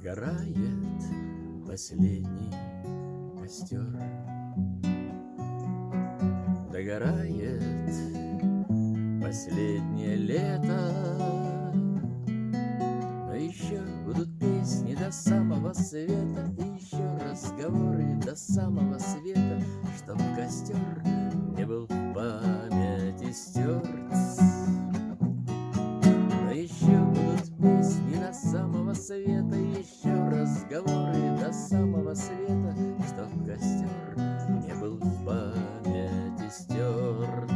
Догорает последний костер, догорает последнее лето, но еще будут песни до самого света, и еще разговоры до самого света, чтоб костер не был в памяти стерт. Но еще будут песни до самого света, еще разговоры до самого света, чтоб костер не был в памяти стерт.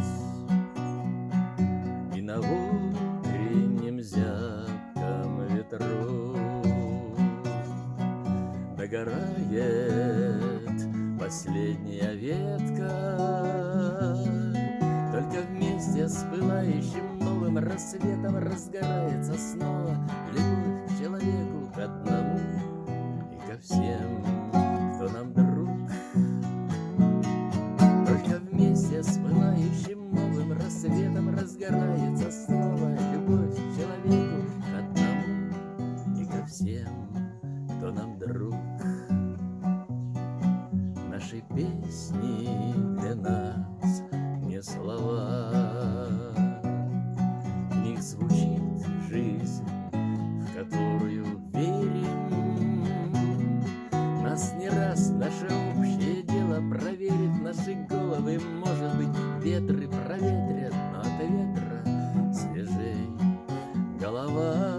И на утреннем зябком ветру догорает последняя ветка, только вместе с пылающим новым рассветом разгорается снова любовь к человеку, к одному и ко всем, кто нам друг. Только вместе с пылающим новым рассветом разгорается снова любовь к человеку, к одному и ко всем, кто нам друг. Наши песни для нас не слова, в них звучит жизнь, в которую верим. Нас не раз наше общее дело проверит, наши головы, может быть, ветры проветрят, но от ветра свежей голова.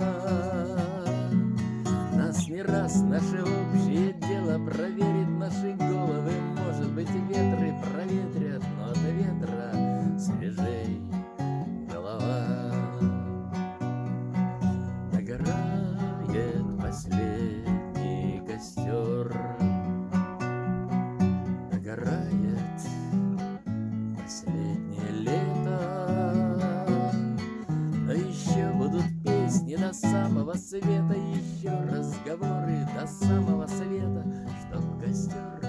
Нас не раз наше общее дело проверит, наши головы, может быть, ветры проветрят, но от ветра свежей голова. Догорает последний костер, догорает последнее лето, но еще будут песни до самого света, еще разговоры до самого света, чтоб костер